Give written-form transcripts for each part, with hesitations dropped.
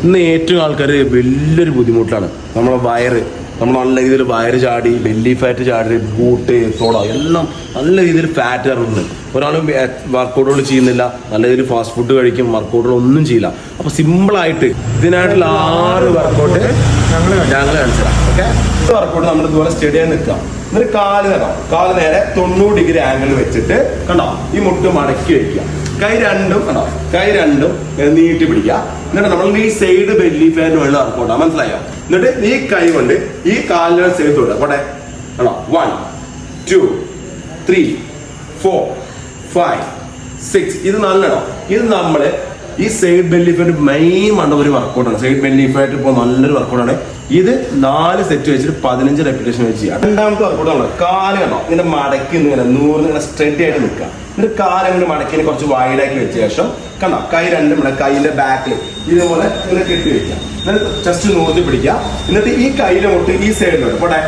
ഇന്ന് ഏറ്റവും ആൾക്കാർ വലിയൊരു ബുദ്ധിമുട്ടാണ് നമ്മളെ വയറ്. നമ്മൾ നല്ല രീതിയിൽ വയറ് ചാടി, ബെല്ലി ഫാറ്റ് ചാടി, ബൂട്ട് തൊട എല്ലാം നല്ല രീതിയിൽ ഫാറ്റ് ഇറങ്ങുന്നുണ്ട്. ഒരാളും വർക്കൗട്ടുകൾ ചെയ്യുന്നില്ല, നല്ല രീതിയിൽ ഫാസ്റ്റ് ഫുഡ് കഴിക്കും, വർക്കൗട്ടുകൾ ഒന്നും ചെയ്യില്ല. അപ്പോൾ സിമ്പിളായിട്ട് ഇതിനായിട്ടുള്ള 6 വർക്കൗട്ട് ഞങ്ങൾ കാണിച്ചു തരാം. ഓക്കെ, വർക്കൗട്ട് നമ്മൾ ഇതുപോലെ സ്റ്റഡി ആയി നിൽക്കാം. എന്നിട്ട് കാല് നേരെ 90 ഡിഗ്രി ആംഗിൾ വെച്ചിട്ട് കണ്ടോ, ഈ മുട്ട് മടക്കി വെക്കുക. കൈ രണ്ടും നീട്ടി പിടിക്കുക. എന്നിട്ട് നമ്മൾ ഈ സൈഡ് ബെല്ലി ഫാറ്റ് വെള്ളം വർക്കൗട്ടാ, മനസ്സിലായോ? എന്നിട്ട് ഈ കൈ കൊണ്ട് ഈ കാലിന് സൈഡ് തൊടുക. പോട്ടെ, ആണോ? 1 2 3 4 5 6. ഇത് നല്ലതാണോ? ഇത് നമ്മള് ഈ സൈഡ് ബെല്ലി ഫാറ്റ് മെയിൻ വേണ്ട ഒരു വർക്കൗട്ടാണ്. സൈഡ് ബെല്ലി ഫാറ്റ് ഇപ്പോൾ നല്ലൊരു വർക്കൗട്ടാണ്. ഇത് 4 സെറ്റ് വെച്ചിട്ട് 15 റെപ്പിറ്റേഷൻ വെച്ച് ചെയ്യാം. രണ്ടാമത്തെ വർക്കൗട്ട് ആണ് കാല് കണ്ടോ, ഇങ്ങനെ മടക്കി ഇങ്ങനെ 100 ഇങ്ങനെ സ്ട്രെയിറ്റ് ആയിട്ട് നിൽക്കുക. എന്നിട്ട് കാല് അങ്ങനെ മടക്കി കുറച്ച് വൈഡാക്കി വെച്ച ശേഷം കണ്ടോ, കൈ രണ്ടും ഇവിടെ കൈയിന്റെ ബാക്കിൽ ഇതുപോലെ ഇങ്ങനെ കെട്ടി വെക്കുക. എന്നിട്ട് ജസ്റ്റ് നൂർത്തി പിടിക്കുക. എന്നിട്ട് ഈ കയ്യിലെ മുട്ട് ഈ സൈഡിൽ വരും. പോട്ടെ,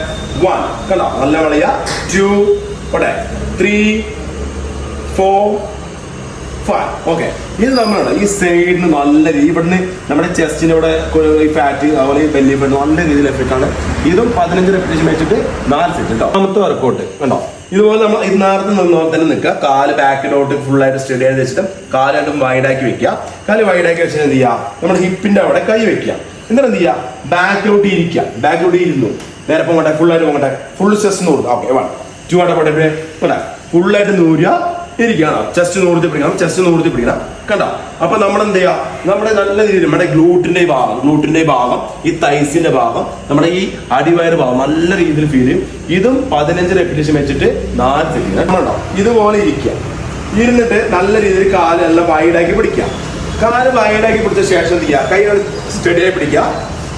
1 കണ്ടോ, നല്ല വളയ, 2 പോട്ടെ, 3 4 5. ഓക്കെ, ഇത് നമ്മളാണ് ഈ സൈഡിന് നല്ല രീതി ഇവിടുന്ന് നമ്മുടെ ചെസ്റ്റിന്റെ ഇവിടെ ഈ ഫാറ്റ് അതുപോലെ ഈ ബെല്ലി ഫാറ്റ് നല്ല രീതിയിൽ എഫക്റ്റ് ആണ്. ഇതും 15 റെപ്പിറ്റേഷൻ വെച്ചിട്ട് 4 സെറ്റ് കേട്ടോ. രണ്ടാമത്തെ വർക്കൗട്ട് കണ്ടോ, ഇതുപോലെ നമ്മൾ നേരത്തെ നിന്നോളം തന്നെ നിൽക്കുക. കാല് ബാക്കിലോട്ട് ഫുള്ളായിട്ട് സ്റ്റഡി ആയിട്ട് വെച്ചിട്ട് കാല് രണ്ടും വൈഡാക്കി വെക്കുക. കാല് വൈഡാക്കി വെച്ചിട്ട് എന്ത് ചെയ്യുക, നമ്മുടെ ഹിപ്പിന്റെ അവിടെ കൈ വെക്കുക. എന്നിട്ട് എന്ത് ചെയ്യുക, ബാക്കിലോട്ട് ഇരിക്കുക. ബാക്കിലോട്ട് ഇരുന്നു നേരെ പോകട്ടെ, ഫുള്ളായിട്ട് പോകട്ടെ, ഫുൾ ചെസ്റ്റ് നൂറ്. ഓക്കെ, 1 2 ആട്ടെ പോട്ടെ, ഫുള്ളായിട്ട് നൂരുക, ഇരിക്കണം. ചെസ്റ്റ് നൂർത്തി പിടിക്കണം. കണ്ടോ, അപ്പൊ നമ്മൾ എന്ത് ചെയ്യാ, നമ്മുടെ നല്ല രീതിയിൽ നമ്മുടെ ഗ്ലൂട്ടിന്റെ ഭാഗം ഈ തൈസിന്റെ ഭാഗം നമ്മുടെ ഈ അടിവയറ് ഭാഗം നല്ല രീതിയിൽ ഫീൽ ചെയ്യും. ഇതും 15 റെപ്പിറ്റേഷൻ വെച്ചിട്ട് 4 സെറ്റ് നമ്മളുണ്ടോ. ഇതുപോലെ ഇരിക്കുക. ഇരുന്നിട്ട് നല്ല രീതിയിൽ കാല് നല്ല വൈഡാക്കി പിടിക്കുക. കാല് വൈഡാക്കി പിടിച്ച ശേഷം എന്ത് ചെയ്യുക, കൈ സ്റ്റഡിയായി പിടിക്കുക.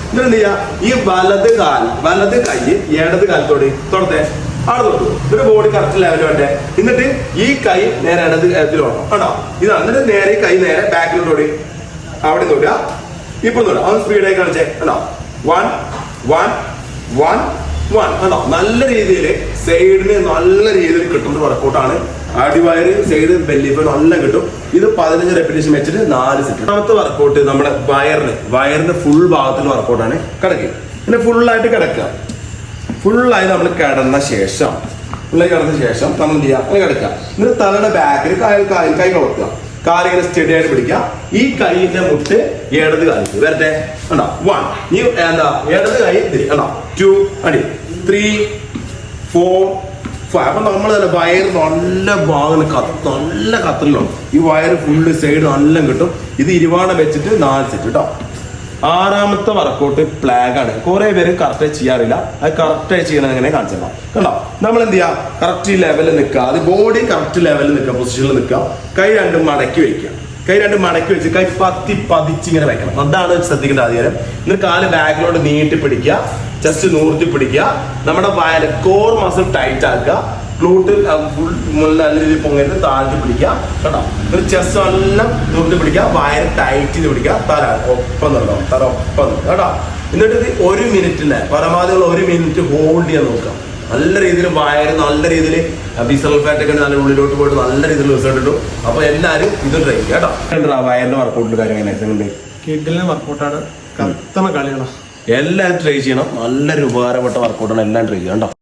എന്നിട്ട് എന്ത് ചെയ്യുക, ഈ വലത് കൈ ഇടത് കാലത്തോട് തൊടത്തെ അവിടെ തൊട്ടു. എന്നിട്ട് ബോഡി കറക്റ്റ് ലെവൽ വേണ്ടേ. എന്നിട്ട് ഈ കൈ നേരെ ഇടത്തിൽ വേണം കണ്ടോ, ഇതാണ്. എന്നിട്ട് നേരെ കൈ നേരെ ബാക്കിലോട്ട് അവിടെ തൊടുക. ഇപ്പൊ തൊടുക, അത് സ്പീഡായി കാണിച്ചേ. കണ്ടോ, 1 1 1 1 കണ്ടോ. നല്ല രീതിയിൽ സൈഡിന് നല്ല രീതിയിൽ കിട്ടുന്ന വർക്കൗട്ടാണ്. അടിവയറ് സൈഡ് ബെല്ലി ഫാറ്റ് നല്ല കിട്ടും. ഇത് 15 റെപ്പിറ്റേഷൻ വെച്ചിട്ട് 4 സെറ്റ്. രണ്ടാമത്തെ വർക്കൗട്ട് നമ്മുടെ വയറിന് ഫുൾ ഭാഗത്തുള്ള വർക്കൗട്ടാണ്. കിടക്കുക, പിന്നെ ഫുള്ളായിട്ട് കിടക്കുക. ഫുള്ളായി നമ്മൾ കിടന്ന ശേഷം നമ്മൾ എന്ത് ചെയ്യുക, അങ്ങനെ കിടക്കുക. എന്നിട്ട് തലയുടെ ബാക്കിൽ കൈ കൊടുക്കുക. കാലിങ്ങനെ സ്റ്റഡി ആയിട്ട് പിടിക്കുക. ഈ കൈയിന്റെ മുട്ട് ഇടത് കാലിക്ക് വരട്ടെ. കണ്ടോ, 1 ഈ എന്താ ഇടത് കൈ കണ്ടോ, 2 അടി 3 4 5. അപ്പൊ നമ്മൾ തന്നെ വയറ് നല്ല ഭാഗം നല്ല കത്തറിലാണ്. ഈ വയറ് ഫുള്ള് സൈഡ് നല്ല കിട്ടും. ഇത് 20 വെച്ചിട്ട് 4 സെറ്റ് കേട്ടോ. 6ാമത്തെ വർക്കൗട്ട് പ്ലാഗ് ആണ്. കുറെ പേര് കറക്റ്റ് ചെയ്യാറില്ല. അത് കറക്റ്റായി ചെയ്യണം എങ്ങനെ കാണിച്ചാൽ കണ്ടോ. നമ്മൾ എന്ത് ചെയ്യാം, കറക്റ്റ് ലെവലിൽ നിൽക്കുക. അത് ബോഡി കറക്റ്റ് ലെവലിൽ നിൽക്കുക, പൊസിഷനിൽ നിൽക്കുക. കൈ രണ്ടും മടക്കി വെക്കുക. കൈ രണ്ടും മടക്കി വെച്ച് കൈ പതിച്ചിങ്ങനെ വെക്കണം. അതാണ് ശ്രദ്ധിക്കേണ്ട ആദ്യം. എന്നിട്ട് കാല് ബാക്കിലോട്ട് നീട്ടി പിടിക്കുക, ജസ്റ്റ് നൂർത്തി പിടിക്കുക. നമ്മുടെ വയറ് കോർ മസിൽ ടൈറ്റ് ആക്കുക. ഗ്ലൂട്ട് നല്ല രീതിയിൽ പൊങ്ങരുത്, താഴ്ത്തി പിടിക്കുക കേട്ടോ. ഒരു ചെസ്റ്റ് എല്ലാം നൂർത്തി പിടിക്കുക, വയറ് ടൈറ്റ് ചെയ്ത് പിടിക്കുക. തല ഒപ്പം നിർത്തണം, തല ഒപ്പം കേട്ടോ. എന്നിട്ട് ഇത് 1 മിനിറ്റിന്റെ പരമാവധി 1 മിനിറ്റ് ഹോൾഡ് ചെയ്യാൻ നോക്കുക. നല്ല രീതിയിൽ വയറ് നല്ല രീതിയിൽ വിസറൽ ഫാറ്റ് ഒക്കെ നല്ല ഉള്ളിലോട്ട് പോയിട്ട് നല്ല രീതിയിൽ റിസൾട്ട് കിട്ടും. അപ്പൊ എല്ലാവരും ഇത് ട്രൈ ചെയ്യുക കേട്ടോ. വയറിന്റെ വർക്കൗട്ടിന്റെ കാര്യം എങ്ങനെയാണ്, കിഡിലിന്റെ വർക്കൗട്ടാണ്, കത്തണ കളികളാണ്. എല്ലാവരും ട്രൈ ചെയ്യണം. നല്ലൊരു ഉപകാരപ്പെട്ട വർക്കൗട്ടാണ്. എല്ലാം ട്രൈ ചെയ്യണം കേട്ടോ.